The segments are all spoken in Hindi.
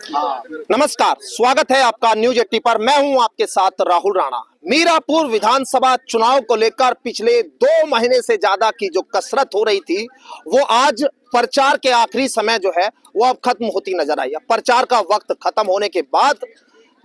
नमस्कार, स्वागत है आपका न्यूज 80 पर। मैं हूं आपके साथ राहुल राणा। मीरापुर विधानसभा चुनाव को लेकर पिछले 2 महीने से ज्यादा की जो कसरत हो रही थी, वो आज प्रचार के आखिरी समय जो है वो अब खत्म होती नजर आई है। प्रचार का वक्त खत्म होने के बाद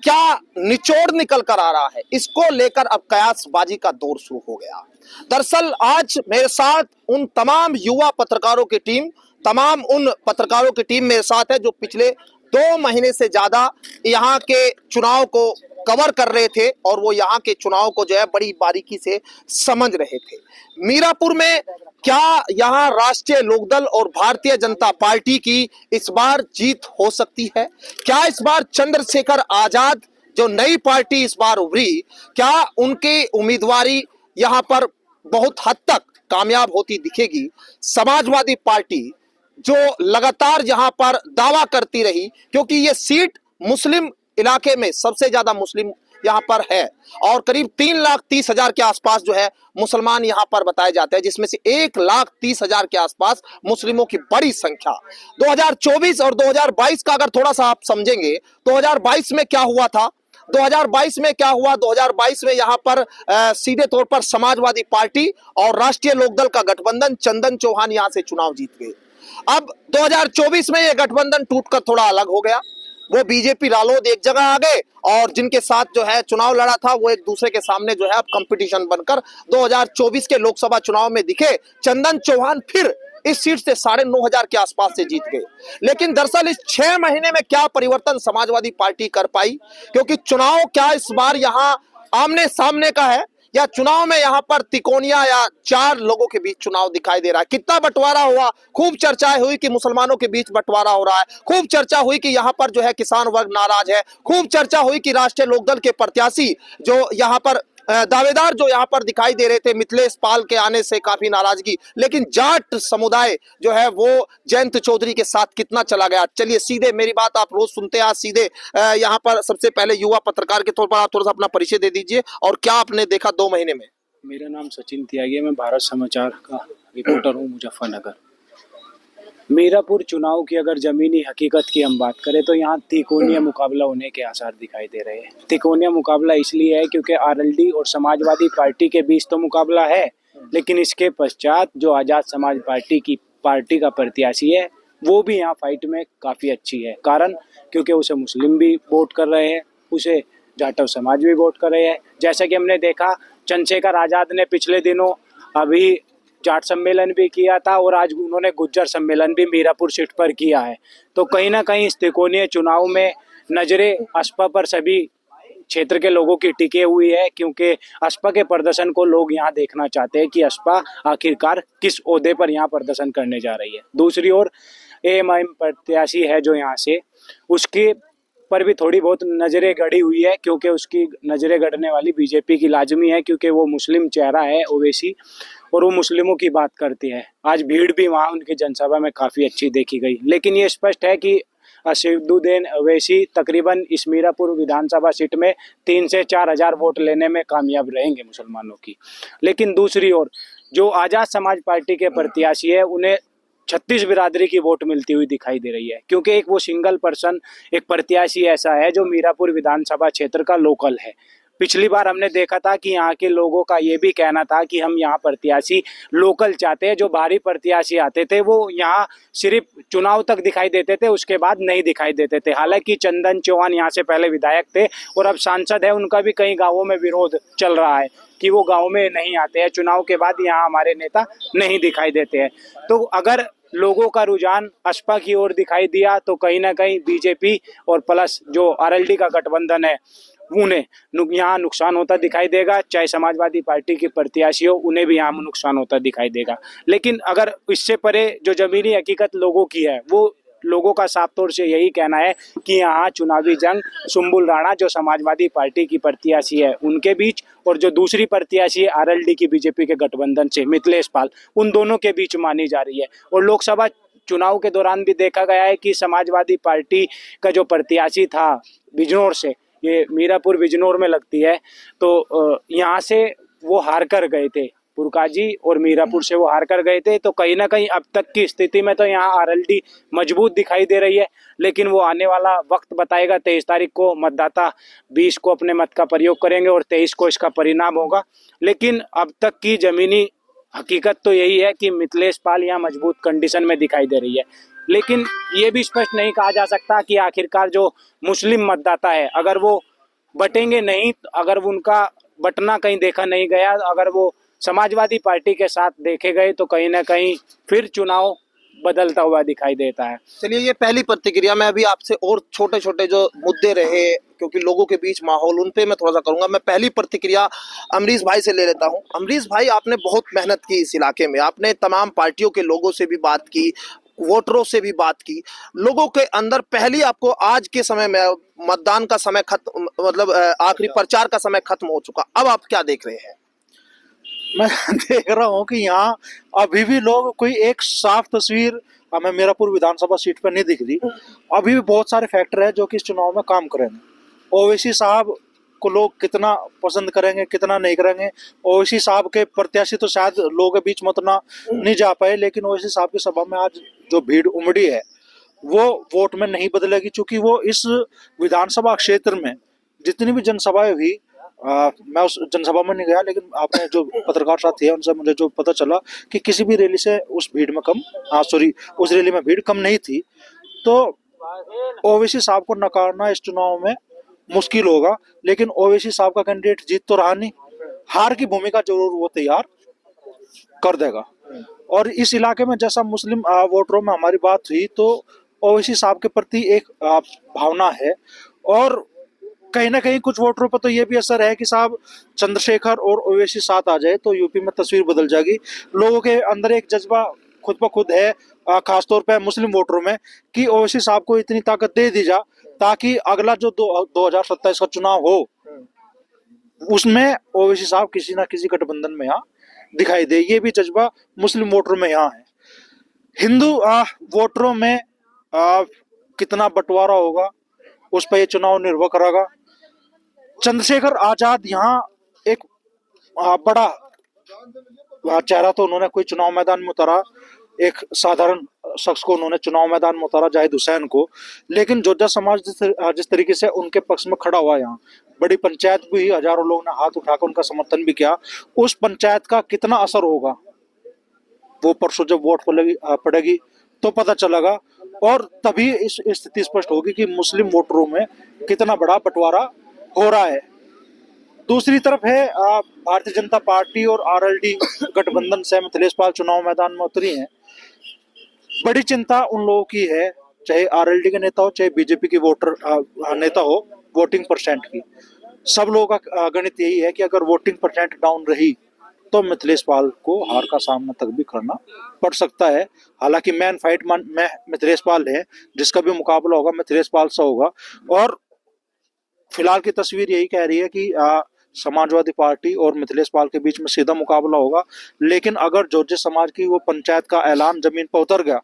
क्या निचोड़ निकल कर आ रहा है, इसको लेकर अब कयासबाजी का दौर शुरू हो गया। दरअसल आज मेरे साथ उन तमाम युवा पत्रकारों की टीम, तमाम उन पत्रकारों की टीम मेरे साथ है जो पिछले 2 महीने से ज्यादा यहाँ के चुनाव को कवर कर रहे थे और वो यहाँ के चुनाव को जो है बड़ी बारीकी से समझ रहे थे। मीरापुर में क्या यहाँ राष्ट्रीय लोकदल और भारतीय जनता पार्टी की इस बार जीत हो सकती है? क्या इस बार चंद्रशेखर आजाद जो नई पार्टी इस बार उभरी, क्या उनकी उम्मीदवारी यहाँ पर बहुत हद तक कामयाब होती दिखेगी? समाजवादी पार्टी जो लगातार यहां पर दावा करती रही, क्योंकि ये सीट मुस्लिम इलाके में सबसे ज्यादा मुस्लिम यहां पर है और करीब 3,30,000 के आसपास जो है मुसलमान यहां पर बताए जाते हैं, जिसमें से 1,30,000 के आसपास मुस्लिमों की बड़ी संख्या। 2024 और 2022 का अगर थोड़ा सा आप समझेंगे, 2022 में क्या हुआ था, 2022 में क्या हुआ, 2022 में यहां पर सीधे तौर पर समाजवादी पार्टी और राष्ट्रीय लोकदल का गठबंधन, चंदन चौहान यहां से चुनाव जीत गए। अब 2024 में यह गठबंधन टूटकर थोड़ा अलग हो गया। वो बीजेपी रालोद एक जगह आ गए और जिनके साथ जो है चुनाव लड़ा था वो एक दूसरे के सामने जो है अब कंपटीशन बनकर 2024 के लोकसभा चुनाव में दिखे। चंदन चौहान फिर इस सीट से 9,500 के आसपास से जीत गए। लेकिन दरअसल इस 6 महीने में क्या परिवर्तन समाजवादी पार्टी कर पाई? क्योंकि चुनाव क्या इस बार यहाँ आमने सामने का है या चुनाव में यहाँ पर तिकोनिया या 4 लोगों के बीच चुनाव दिखाई दे रहा है? कितना बंटवारा हुआ, खूब चर्चाएं हुई कि मुसलमानों के बीच बंटवारा हो रहा है, खूब चर्चा हुई कि यहाँ पर जो है किसान वर्ग नाराज है, खूब चर्चा हुई कि राष्ट्रीय लोकदल के प्रत्याशी जो यहाँ पर दावेदार जो यहाँ पर दिखाई दे रहे थे, मिथिलेश पाल के आने से काफी नाराजगी। लेकिन जाट समुदाय जो है वो जयंत चौधरी के साथ कितना चला गया? चलिए सीधे, मेरी बात आप रोज सुनते हैं, आज सीधे यहाँ पर सबसे पहले युवा पत्रकार के तौर पर आप थोड़ा सा अपना परिचय दे दीजिए और क्या आपने देखा 2 महीने में? मेरा नाम सचिन त्यागी है, मैं भारत समाचार का रिपोर्टर हूँ, मुजफ्फरनगर। मीरापुर चुनाव की अगर जमीनी हकीकत की हम बात करें तो यहाँ तिकोनिया मुकाबला होने के आसार दिखाई दे रहे हैं। तिकोनिया मुकाबला इसलिए है क्योंकि आरएलडी और समाजवादी पार्टी के बीच तो मुकाबला है, लेकिन इसके पश्चात जो आज़ाद समाज पार्टी का प्रत्याशी है वो भी यहाँ फाइट में काफ़ी अच्छी है। कारण क्योंकि उसे मुस्लिम भी वोट कर रहे हैं, उसे जाटव समाज भी वोट कर रहे हैं। जैसा कि हमने देखा, चंद्रशेखर आज़ाद ने पिछले दिनों अभी जाट सम्मेलन भी किया था और आज उन्होंने गुज्जर सम्मेलन भी मीरापुर सीट पर किया है। तो कहीं ना कहीं इस त्रिकोणीय चुनाव में नजरें असपा पर सभी क्षेत्र के लोगों की टिके हुई है, क्योंकि असपा के प्रदर्शन को लोग यहाँ देखना चाहते हैं कि असपा आखिरकार किस ओहदे पर यहाँ प्रदर्शन करने जा रही है। दूसरी ओर एएमआईएम प्रत्याशी है जो यहाँ से, उसके पर भी थोड़ी बहुत नज़रें गड़ी हुई है, क्योंकि उसकी नज़रें गड़ने वाली बीजेपी की लाजमी है, क्योंकि वो मुस्लिम चेहरा है ओवैसी और वो मुस्लिमों की बात करती है। आज भीड़ भी वहाँ उनकी जनसभा में काफ़ी अच्छी देखी गई। लेकिन ये स्पष्ट है कि असदुद्दीन ओवैसी तकरीबन इस मीरापुर विधानसभा सीट में 3 से 4 हज़ार वोट लेने में कामयाब रहेंगे मुसलमानों की। लेकिन दूसरी ओर जो आज़ाद समाज पार्टी के प्रत्याशी है उन्हें 36 बिरादरी की वोट मिलती हुई दिखाई दे रही है, क्योंकि एक वो सिंगल पर्सन, एक प्रत्याशी ऐसा है जो मीरापुर विधानसभा क्षेत्र का लोकल है। पिछली बार हमने देखा था कि यहाँ के लोगों का ये भी कहना था कि हम यहाँ प्रत्याशी लोकल चाहते हैं। जो बाहरी प्रत्याशी आते थे वो यहाँ सिर्फ चुनाव तक दिखाई देते थे, उसके बाद नहीं दिखाई देते थे। हालांकि चंदन चौहान यहाँ से पहले विधायक थे और अब सांसद है, उनका भी कई गाँवों में विरोध चल रहा है कि वो गाँव में नहीं आते हैं, चुनाव के बाद यहाँ हमारे नेता नहीं दिखाई देते हैं। तो अगर लोगों का रुझान असपा की ओर दिखाई दिया तो कहीं ना कहीं बीजेपी और प्लस जो आरएलडी का गठबंधन है उन्हें यहाँ नुकसान होता दिखाई देगा। चाहे समाजवादी पार्टी के प्रत्याशी हो, उन्हें भी यहाँ नुकसान होता दिखाई देगा। लेकिन अगर इससे परे जो जमीनी हकीकत लोगों की है, वो लोगों का साफ तौर से यही कहना है कि यहाँ चुनावी जंग सुम्बुल राणा जो समाजवादी पार्टी की प्रत्याशी है उनके बीच और जो दूसरी प्रत्याशी है आरएलडी की बीजेपी के गठबंधन से मिथिलेश पाल, उन दोनों के बीच मानी जा रही है। और लोकसभा चुनाव के दौरान भी देखा गया है कि समाजवादी पार्टी का जो प्रत्याशी था बिजनौर से, ये मीरापुर बिजनौर में लगती है, तो यहाँ से वो हार कर गए थे पुरकाजी और मीरापुर से वो हार कर गए थे। तो कहीं ना कहीं अब तक की स्थिति में तो यहाँ आरएलडी मजबूत दिखाई दे रही है, लेकिन वो आने वाला वक्त बताएगा। 23 तारीख को मतदाता 20 को अपने मत का प्रयोग करेंगे और 23 को इसका परिणाम होगा। लेकिन अब तक की जमीनी हकीकत तो यही है कि मिथिलेश पाल यहाँ मजबूत कंडीशन में दिखाई दे रही है। लेकिन ये भी स्पष्ट नहीं कहा जा सकता कि आखिरकार जो मुस्लिम मतदाता है, अगर वो बटेंगे नहीं, अगर उनका बटना कहीं देखा नहीं गया, अगर वो समाजवादी पार्टी के साथ देखे गए, तो कहीं ना कहीं फिर चुनाव बदलता हुआ दिखाई देता है। चलिए, ये पहली प्रतिक्रिया। मैं अभी आपसे और छोटे छोटे जो मुद्दे रहे, क्योंकि लोगों के बीच माहौल, उन पे मैं थोड़ा सा करूंगा। मैं पहली प्रतिक्रिया अमरीश भाई से ले लेता हूं। अमरीश भाई, आपने बहुत मेहनत की इस इलाके में, आपने तमाम पार्टियों के लोगों से भी बात की, वोटरों से भी बात की। लोगों के अंदर पहली आपको आज के समय में, मतदान का समय खत्म, मतलब आखिरी प्रचार का समय खत्म हो चुका, अब आप क्या देख रहे हैं? मैं देख रहा हूँ कि यहाँ अभी भी लोग कोई एक साफ तस्वीर हमें मीरापुर विधानसभा सीट पर नहीं दिख रही। अभी भी बहुत सारे फैक्टर है जो कि इस चुनाव में काम करेंगे। ओवैसी साहब को लोग कितना पसंद करेंगे, कितना नहीं करेंगे। ओवैसी साहब के प्रत्याशी तो शायद लोगों के बीच में उतना नहीं जा पाए, लेकिन ओवैसी साहब की सभा में आज जो भीड़ उमड़ी है वो वोट में नहीं बदलेगी, क्योंकि वो इस विधानसभा क्षेत्र में जितनी भी जनसभाएं हुई, मैं उस जनसभा में नहीं गया, लेकिन आपने जो पत्रकार साथी है उनसे मुझे जो पता चला कि किसी भी रैली से उस भीड़ में उस रैली में भीड़ कम नहीं थी। तो ओवैसी साहब को नकारना इस चुनाव में मुश्किल होगा, लेकिन ओवैसी साहब का कैंडिडेट जीत तो रहा नहीं, हार की भूमिका जरूर वो तैयार कर देगा। और इस इलाके में जैसा मुस्लिम वोटरों में हमारी बात हुई, तो ओवैसी साहब के प्रति एक भावना है, और कहीं ना कहीं कुछ वोटरों पर तो ये भी असर है कि साहब चंद्रशेखर और ओवैसी साथ आ जाए तो यूपी में तस्वीर बदल जाएगी। लोगों के अंदर एक जज्बा खुद ब खुद है, खासतौर पर मुस्लिम वोटरों में, कि ओवैसी साहब को इतनी ताकत दे दी जा ताकि अगला जो 2027 का चुनाव हो उसमें ओवैसी साहब किसी ना किसी गठबंधन में यहाँ दिखाई दे। ये भी जज्बा मुस्लिम वोटरों में यहाँ है। हिंदू वोटरों में कितना बंटवारा होगा उस पर यह चुनाव निर्भर करेगा। चंद्रशेखर आजाद यहाँ एक बड़ा चेहरा तो उन्होंने कोई चुनाव मैदान में उतारा, एक साधारण शख्स को उन्होंने चुनाव मैदान में उतारा, जाहिद हुसैन को, लेकिन जोजा समाज जिस तरीके से उनके पक्ष में खड़ा हुआ, यहाँ बड़ी पंचायत भी हुई, हजारों लोगों ने हाथ उठाकर उनका समर्थन भी किया। उस पंचायत का कितना असर होगा वो परसों जब वोट पड़ेगी तो पता चलेगा, और तभी इस स्थिति स्पष्ट होगी कि मुस्लिम वोटरों में कितना बड़ा बंटवारा हो रहा है। दूसरी तरफ है भारतीय जनता पार्टी और आरएलडी गठबंधन से मिथिलेश पाल चुनाव मैदान में उतरी हैं। बड़ी चिंता उन लोगों की है, चाहे आरएलडी के नेता हो चाहे बीजेपी की नेता हो, वोटिंग परसेंट की। सब लोगों का गणित यही है कि अगर वोटिंग परसेंट डाउन रही तो मिथिलेश पाल को हार का सामना तक भी करना पड़ सकता है। हालांकि मैन फाइट में मिथिलेश पाल है, जिसका भी मुकाबला होगा मिथिलेश पाल से होगा। और फिलहाल की तस्वीर यही कह रही है कि समाजवादी पार्टी और मिथिलेश पाल के बीच में सीधा मुकाबला होगा, लेकिन अगर जोजे समाज की वो पंचायत का ऐलान जमीन पर उतर गया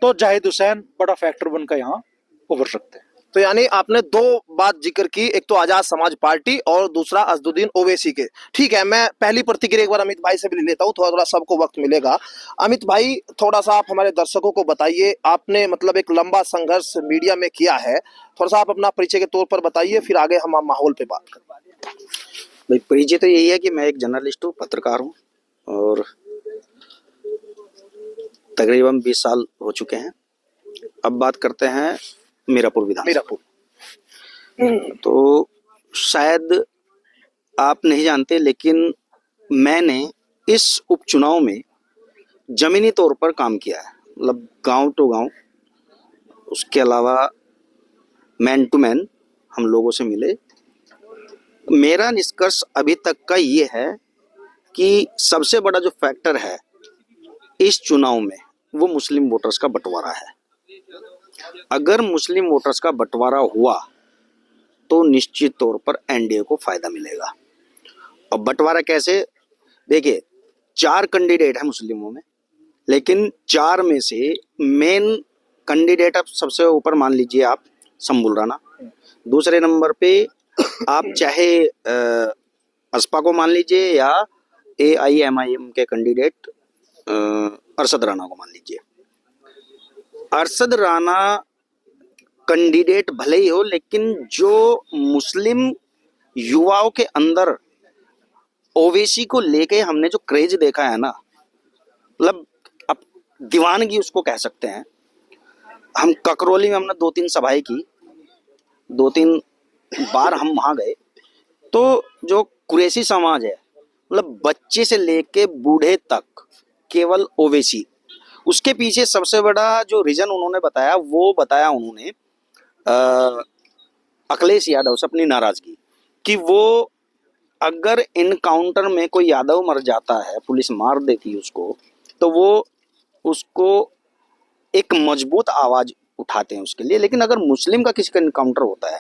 तो जाहिद हुसैन बड़ा फैक्टर बनकर यहाँ उभर सकते हैं। तो यानी आपने दो बात जिक्र की, एक तो आजाद समाज पार्टी और दूसरा असदुद्दीन ओवैसी के। ठीक है, मैं पहली प्रतिक्रिया एक बार अमित भाई से भी ले लेता हूँ, थोड़ा थोड़ा सबको वक्त मिलेगा। अमित भाई, थोड़ा सा आप हमारे दर्शकों को बताइए, आपने मतलब एक लंबा संघर्ष मीडिया में किया है, थोड़ा सा आप अपना परिचय के तौर पर बताइए, फिर आगे हम माहौल पे बात करें। भाई परिचय तो यही है कि मैं एक जर्नलिस्ट हूँ, पत्रकार हूँ, और तकरीबन 20 साल हो चुके हैं। अब बात करते हैं मीरापुर विधानसभा। तो शायद आप नहीं जानते, लेकिन मैंने इस उपचुनाव में जमीनी तौर पर काम किया है, मतलब गांव टू गांव। उसके अलावा मैन टू मैन हम लोगों से मिले। मेरा निष्कर्ष अभी तक का ये है कि सबसे बड़ा जो फैक्टर है इस चुनाव में वो मुस्लिम वोटर्स का बंटवारा है। अगर मुस्लिम वोटर्स का बंटवारा हुआ तो निश्चित तौर पर एनडीए को फायदा मिलेगा। और बंटवारा कैसे? देखिए, 4 कैंडिडेट है मुस्लिमों में, लेकिन 4 में से मेन कैंडिडेट आप सबसे ऊपर मान लीजिए आप शंभुल राणा, दूसरे नंबर पे आप चाहे असपा को मान लीजिए या AIMIM के कैंडिडेट अरशद राणा को मान लीजिए। अरशद राणा कैंडिडेट भले ही हो, लेकिन जो मुस्लिम युवाओं के अंदर ओवैसी को लेके हमने जो क्रेज देखा है ना, मतलब अब दीवानगी उसको कह सकते हैं। हम ककरौली में हमने 2-3 सभाएं की, 2-3 बार हम वहां गए, तो जो कुरैशी समाज है, मतलब बच्चे से लेके बूढ़े तक केवल ओवैसी। उसके पीछे सबसे बड़ा जो रीजन उन्होंने बताया, वो बताया उन्होंने अखिलेश यादव से अपनी नाराजगी, कि वो अगर इनकाउंटर में कोई यादव मर जाता है, पुलिस मार देती उसको, तो वो उसको एक मजबूत आवाज उठाते हैं उसके लिए। लेकिन अगर मुस्लिम का किसी का इनकाउंटर होता है,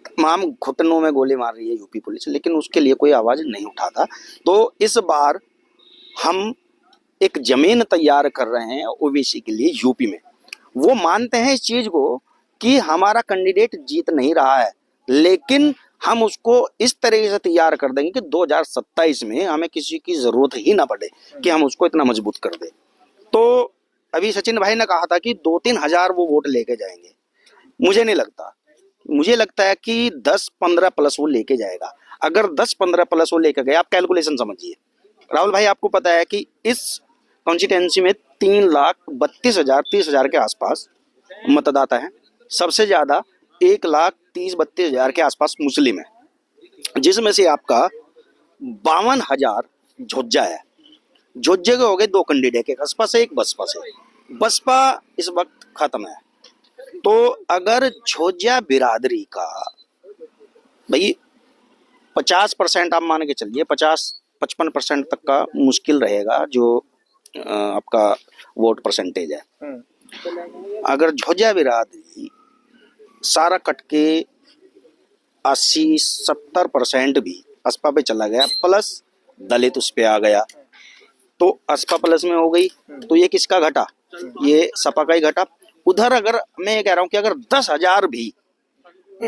तमाम घुटनों में गोली मार रही है यूपी पुलिस, लेकिन उसके लिए कोई आवाज नहीं उठाता। तो इस बार हम एक जमीन तैयार कर रहे हैं ओबीसी के लिए यूपी में। वो मानते हैं इस चीज को कि हमारा कैंडिडेट जीत नहीं रहा है, लेकिन हम उसको इस तरीके से तैयार कर देंगे कि 2027 में हमें किसी की जरूरत ही ना पड़े कि हम उसको इतना मजबूत कर दें। तो अभी सचिन भाई ने कहा था कि 2-3 हजार वो वोट लेके जाएंगे। मुझे नहीं लगता, मुझे लगता है कि 10-15 प्लस वो लेके जाएगा। अगर 10-15 प्लस वो लेके गए, आप कैलकुलेशन समझिए राहुल भाई, आपको पता है कि इस कॉन्स्टिट्यूंसी में 3,32,000-30,000 के आसपास मतदाता है। सबसे ज्यादा 1,30,32,000 के आसपास मुस्लिम है, जिसमें से आपका 52,000 झोज्जा है। झोज्जे के हो गए 2 कैंडिडेट, एक बसपा से एक बसपा से। बसपा इस वक्त खत्म है। तो अगर झोज्जा बिरादरी का भाई 50% आप मान के चलिए, 50-55% तक का मुश्किल रहेगा जो आपका वोट परसेंटेज है। अगर झोज्जा बिरादरी सारा कट के 80-70% भी असपा पे चला गया, प्लस दलित उस पे आ गया, तो असपा प्लस में हो गई, तो ये किसका घटा? ये सपा का ही घटा। उधर अगर मैं ये कह रहा हूं कि अगर 10,000 भी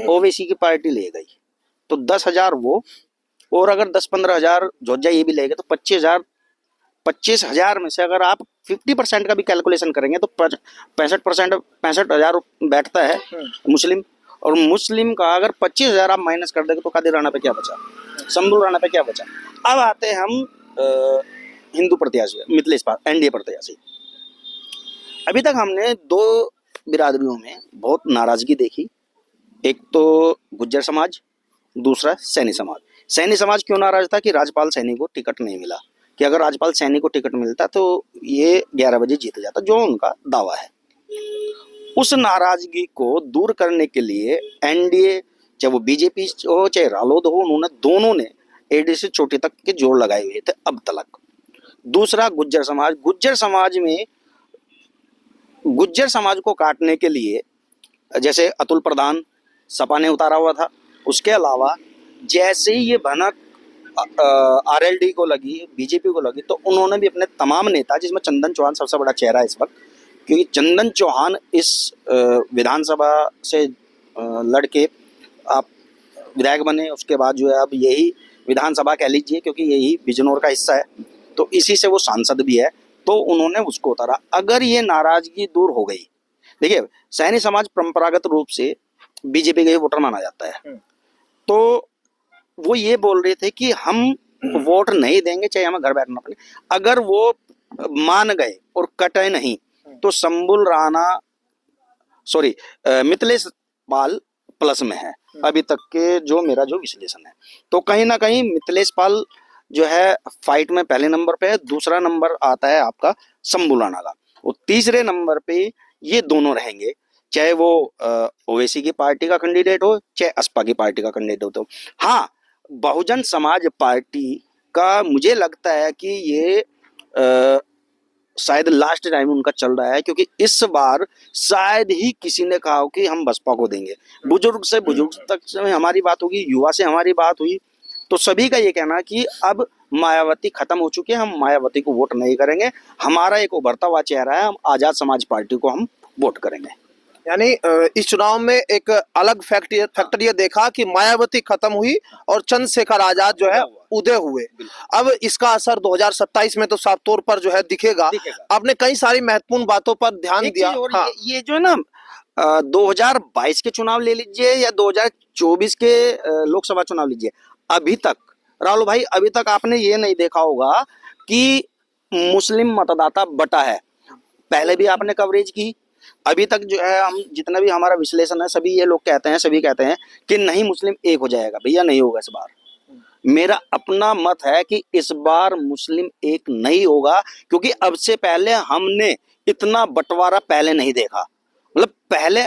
ओवैसी की पार्टी ले गई, तो 10,000 वो, और अगर 10-15 हजार झोज्जा ये भी ले गए, तो 25,000 में से अगर आप 50% का भी कैलकुलेशन करेंगे तो 65,000 बैठता है मुस्लिम। और मुस्लिम का अगर 25,000 आप माइनस कर देंगे तो कादिर राणा पे क्या बचा, शंभू राणा पे क्या बचा। अब आते हैं हम हिंदू प्रत्याशी, मिथिलेश पाल, एनडीए प्रत्याशी। अभी तक हमने 2 बिरादरियों में बहुत नाराजगी देखी। एक तो गुज्जर समाज, दूसरा सैनी समाज। सैनी समाज क्यों नाराज था कि राजपाल सैनी को टिकट नहीं मिला, कि अगर राजपाल सैनी को टिकट मिलता तो ये 11 बजे जीत जाता, जो उनका दावा है। उस नाराजगी को दूर करने के लिए एनडीए, चाहे वो बीजेपी हो चाहे रालोद हो, उन्होंने दोनों ने एडी से चोटी तक के जोड़ लगाए हुए थे अब तक। दूसरा गुज्जर समाज, गुज्जर समाज में गुज्जर समाज को काटने के लिए जैसे अतुल प्रधान सपा ने उतारा हुआ था, उसके अलावा जैसे ही ये भनक आरएलडी को लगी, बीजेपी को लगी, तो उन्होंने भी अपने तमाम नेता, जिसमें चंदन चौहान सबसे बड़ा चेहरा है इस वक्त, क्योंकि चंदन चौहान इस विधानसभा से लड़के आप विधायक बने, उसके बाद जो है अब यही विधानसभा कह लीजिए, क्योंकि यही बिजनौर का हिस्सा है, तो इसी से वो सांसद भी है, तो उन्होंने उसको उतारा। अगर ये नाराजगी दूर हो गई, देखिए सैनी समाज परंपरागत रूप से बीजेपी का ही वोटर माना जाता है, तो वो ये बोल रहे थे कि हम वोट नहीं देंगे चाहे हमें घर बैठना पड़े। अगर वो मान गए और कटे नहीं, तो शंभुल राणा, सॉरी, मिथिलेश पाल प्लस में है अभी तक के, जो मेरा जो विश्लेषण है। तो कहीं ना कहीं मिथिलेश पाल जो है फाइट में पहले नंबर पे है, दूसरा नंबर आता है आपका शंभू राणा का, और तीसरे नंबर पे ये दोनों रहेंगे, चाहे वो ओवैसी की पार्टी का कैंडिडेट हो चाहे असपा की पार्टी का कैंडिडेट हो। हाँ, बहुजन समाज पार्टी का मुझे लगता है कि ये शायद लास्ट टाइम उनका चल रहा है, क्योंकि इस बार शायद ही किसी ने कहा हो कि हम बसपा को देंगे। बुजुर्ग से बुजुर्ग तक से हमारी बात होगी, युवा से हमारी बात हुई, तो सभी का ये कहना है कि अब मायावती खत्म हो चुकी है, हम मायावती को वोट नहीं करेंगे, हमारा एक उभरता हुआ चेहरा है, हम आजाद समाज पार्टी को हम वोट करेंगे। यानी इस चुनाव में एक अलग फैक्टर ये देखा कि मायावती खत्म हुई और चंद्रशेखर आजाद जो है उदय हुए। अब इसका असर 2027 में तो साफ तौर पर जो है दिखेगा। आपने कई सारी महत्वपूर्ण बातों पर ध्यान एक दिया। चीज और हाँ, ये जो है ना 2022 के चुनाव ले लीजिए या 2024 के लोकसभा चुनाव लीजिए, अभी तक राहुल भाई अभी तक आपने ये नहीं देखा होगा कि मुस्लिम मतदाता बटा है। पहले भी आपने कवरेज की, अभी तक जो है हम जितना भी हमारा विश्लेषण है सभी ये लोग कहते हैं, सभी कहते हैं कि नहीं मुस्लिम एक हो जाएगा। भैया नहीं होगा इस बार। मेरा अपना मत है कि इस बार मुस्लिम एक नहीं होगा, क्योंकि अब से पहले हमने इतना बंटवारा पहले नहीं देखा। मतलब पहले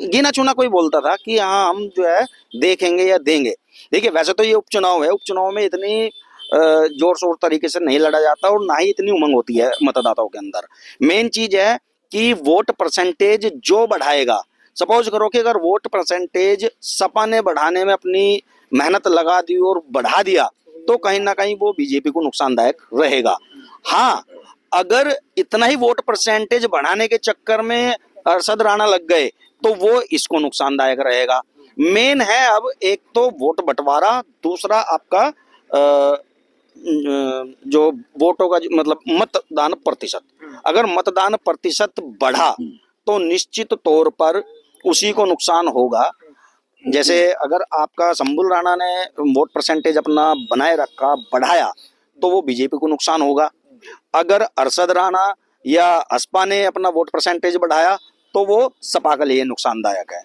गिना चुना कोई बोलता था कि हाँ हम जो है देखेंगे या देंगे। देखिए वैसे तो ये उपचुनाव है, उपचुनाव में इतनी जोर शोर तरीके से नहीं लड़ा जाता और ना ही इतनी उमंग होती है मतदाताओं के अंदर। मेन चीज है कि वोट परसेंटेज जो बढ़ाएगा, सपोज करो कि अगर वोट परसेंटेज सपा ने बढ़ाने में अपनी मेहनत लगा दी और बढ़ा दिया तो कहीं ना कहीं वो बीजेपी को नुकसानदायक रहेगा। हाँ, अगर इतना ही वोट परसेंटेज बढ़ाने के चक्कर में अरशद राणा लग गए तो वो इसको नुकसानदायक रहेगा। मेन है अब एक तो वोट बंटवारा, दूसरा आपका जो वोटों का मतलब मतदान प्रतिशत। अगर मतदान प्रतिशत बढ़ा तो निश्चित तौर पर उसी को नुकसान होगा। जैसे अगर आपका संबुल राणा ने वोट परसेंटेज अपना बनाए रखा, बढ़ाया, तो वो बीजेपी को नुकसान होगा। अगर अरशद राणा या असपा ने अपना वोट परसेंटेज बढ़ाया तो वो सपा के लिए नुकसानदायक है।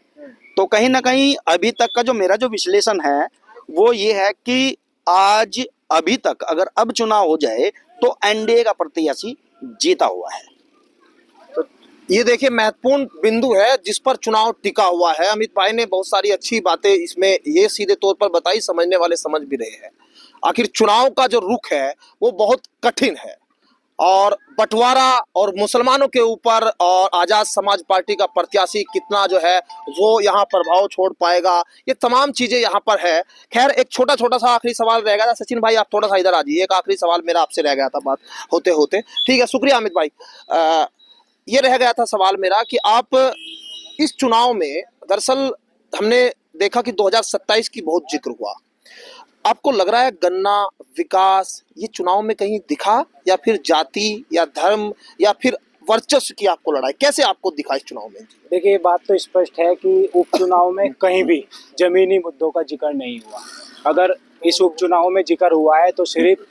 तो कहीं ना कहीं अभी तक का जो मेरा जो विश्लेषण है वो ये है कि आज अभी तक अगर अब चुनाव हो जाए तो एनडीए का प्रत्याशी जीता हुआ है। ये देखिए महत्वपूर्ण बिंदु है जिस पर चुनाव टिका हुआ है। अमित भाई ने बहुत सारी अच्छी बातें इसमें ये सीधे तौर पर बताई, समझने वाले समझ भी रहे हैं। आखिर चुनाव का जो रुख है वो बहुत कठिन है और बंटवारा और मुसलमानों के ऊपर और आजाद समाज पार्टी का प्रत्याशी कितना जो है वो यहाँ प्रभाव छोड़ पाएगा, ये तमाम चीजें यहाँ पर है। खैर एक छोटा छोटा सा आखिरी सवाल रह गया था। सचिन भाई आप थोड़ा सा इधर आ जाइए, एक आखिरी सवाल मेरा आपसे रह गया था बात होते होते। ठीक है, शुक्रिया अमित भाई। ये रह गया था सवाल मेरा कि आप इस चुनाव में दरअसल हमने देखा कि 2027 की बहुत जिक्र हुआ। आपको लग रहा है गन्ना विकास ये चुनाव में कहीं दिखा या फिर जाति या धर्म या फिर वर्चस्व की आपको लड़ाई कैसे आपको दिखा इस चुनाव में? देखिए ये बात तो स्पष्ट है कि उपचुनाव में कहीं भी जमीनी मुद्दों का जिक्र नहीं हुआ। अगर इस उपचुनाव में जिक्र हुआ है तो सिर्फ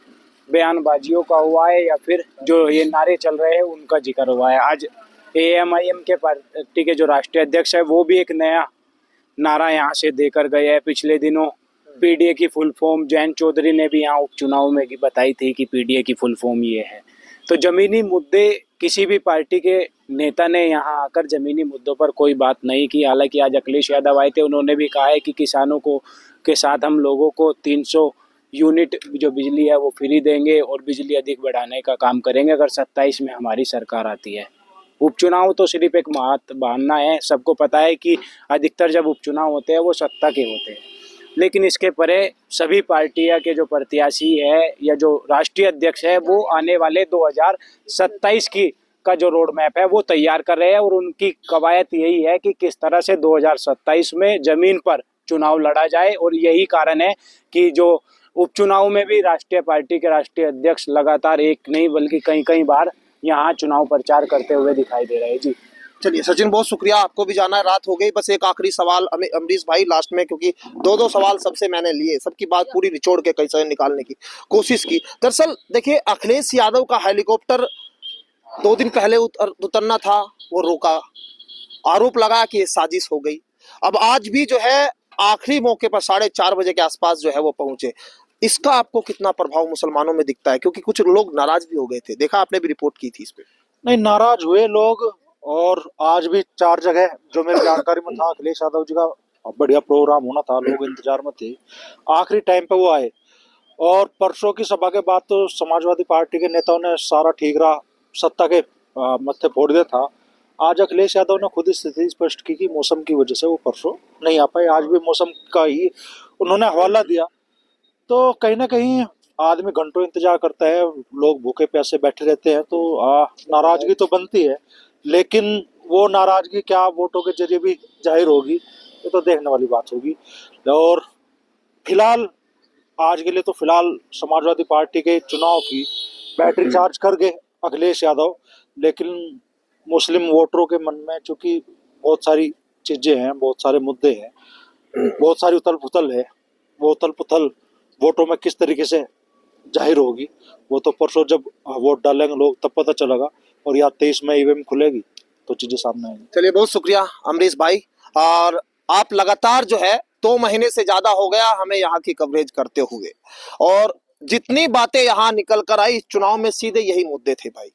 बयानबाजियों का हुआ है या फिर जो ये नारे चल रहे हैं उनका जिक्र हुआ है। आज एएमआईएम के पार्टी के जो राष्ट्रीय अध्यक्ष है वो भी एक नया नारा यहाँ से देकर गए हैं। पिछले दिनों पीडीए की फुल फॉर्म जयंत चौधरी ने भी यहाँ उपचुनाव में बताई थी कि पीडीए की फुल फॉर्म ये है। तो जमीनी मुद्दे किसी भी पार्टी के नेता ने यहाँ आकर जमीनी मुद्दों पर कोई बात नहीं की। हालांकि आज अखिलेश यादव आए थे, उन्होंने भी कहा है कि किसानों को के साथ हम लोगों को 300 यूनिट जो बिजली है वो फ्री देंगे और बिजली अधिक बढ़ाने का काम करेंगे अगर 27 में हमारी सरकार आती है। उपचुनाव तो सिर्फ एक बहाना है। सबको पता है कि अधिकतर जब उपचुनाव होते हैं वो सत्ता के होते हैं, लेकिन इसके परे सभी पार्टियां के जो प्रत्याशी है या जो राष्ट्रीय अध्यक्ष है वो आने वाले 2027 की का जो रोड मैप है वो तैयार कर रहे हैं और उनकी कवायद यही है कि किस तरह से 2027 में जमीन पर चुनाव लड़ा जाए। और यही कारण है कि जो उपचुनाव में भी राष्ट्रीय पार्टी के राष्ट्रीय अध्यक्ष लगातार एक नहीं बल्कि कई बार यहाँ चुनाव प्रचार करते हुए दिखाई दे रहे हैं। जी चलिए सचिन बहुत शुक्रिया, आपको भी जाना है, रात हो गई। बस एक आखिरी सवाल अमरीश भाई लास्ट में, क्योंकि दो सवाल सबसे मैंने लिए, सबकी बात पूरी निचोड़ के कैसे निकालने की कोशिश की। दरअसल देखिए अखिलेश यादव का हेलीकॉप्टर 2 दिन पहले उतरना था, वो रोका, आरोप लगा कि ये साजिश हो गई। अब आज भी जो है आखिरी मौके पर 4:30 बजे के आसपास जो है वो पहुंचे। इसका आपको कितना प्रभाव मुसलमानों में दिखता है? क्योंकि कुछ लोग नाराज भी हो गए थे, देखा आपने भी रिपोर्ट की थी इस पे। नहीं, नाराज हुए लोग, और आज भी 4 जगह जो मेरी जानकारी में था अखिलेश यादव जी का बढ़िया प्रोग्राम होना था, लोग इंतजार में थे, आखिरी टाइम पे वो आए। और परसों की सभा के बाद तो समाजवादी पार्टी के नेताओं ने सारा ठीकरा सत्ता के मत्थे फोड़ दिया था। आज अखिलेश यादव ने खुद स्थिति स्पष्ट की कि मौसम की वजह से वो परसों नहीं आ पाए। आज भी मौसम का ही उन्होंने हवाला दिया। तो कहीं ना कहीं आदमी घंटों इंतजार करता है, लोग भूखे प्यासे बैठे रहते हैं, तो नाराजगी तो बनती है, लेकिन वो नाराजगी क्या वोटों के जरिए भी जाहिर होगी, ये तो देखने वाली बात होगी। और फिलहाल आज के लिए तो फिलहाल समाजवादी पार्टी के चुनाव की बैटरी चार्ज कर गए अखिलेश यादव, लेकिन मुस्लिम वोटरों के मन में चूंकि बहुत सारी चीजें हैं, बहुत सारे मुद्दे हैं, बहुत सारी उथल पुथल है, वो उथल पुथल वोटों में किस तरीके से जाहिर होगी वो तो परसों जब वोट डालेंगे लोग तब पता चलेगा, और या 23 में ईवीएम खुलेगी तो चीजें सामने आएंगी। चलिए, बहुत शुक्रिया अमरीश भाई। और आप लगातार जो है 2 महीने से ज्यादा हो गया हमें यहाँ की कवरेज करते हुए, और जितनी बातें यहाँ निकल कर आई इस चुनाव में सीधे यही मुद्दे थे भाई।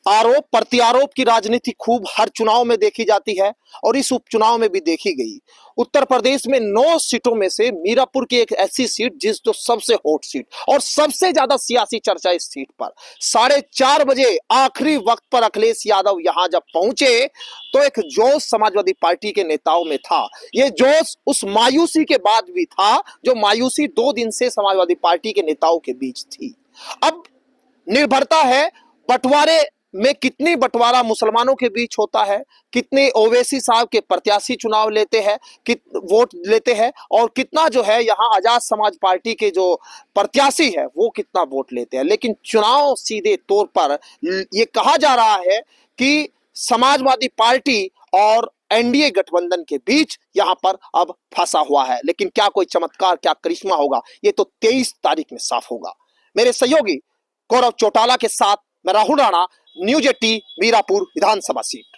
आरोप प्रत्यारोप की राजनीति खूब हर चुनाव में देखी जाती है और इस उपचुनाव में भी देखी गई। उत्तर प्रदेश में 9 सीटों में से मीरापुर की एक ऐसी सीट जो सबसे हॉट सीट और सबसे ज्यादा सियासी चर्चा इस सीट पर। 4:30 बजे आखिरी वक्त पर अखिलेश यादव यहां जब पहुंचे तो एक जोश समाजवादी पार्टी के नेताओं में था। यह जोश उस मायूसी के बाद भी था जो मायूसी 2 दिन से समाजवादी पार्टी के नेताओं के बीच थी। अब निर्भरता है बंटवारे में, कितनी बंटवारा मुसलमानों के बीच होता है, कितने ओवैसी साहब के प्रत्याशी चुनाव लेते हैं, वोट लेते हैं, और कितना जो है यहाँ आजाद समाज पार्टी के जो प्रत्याशी है वो कितना वोट लेते हैं। लेकिन चुनाव सीधे तौर पर ये कहा जा रहा है कि समाजवादी पार्टी और एनडीए गठबंधन के बीच यहां पर अब फंसा हुआ है। लेकिन क्या कोई चमत्कार, क्या करिश्मा होगा, ये तो 23 तारीख में साफ होगा। मेरे सहयोगी गौरव चौटाला के साथ मैं राहुल राणा, न्यूज 18 मीरापुर विधानसभा सीट।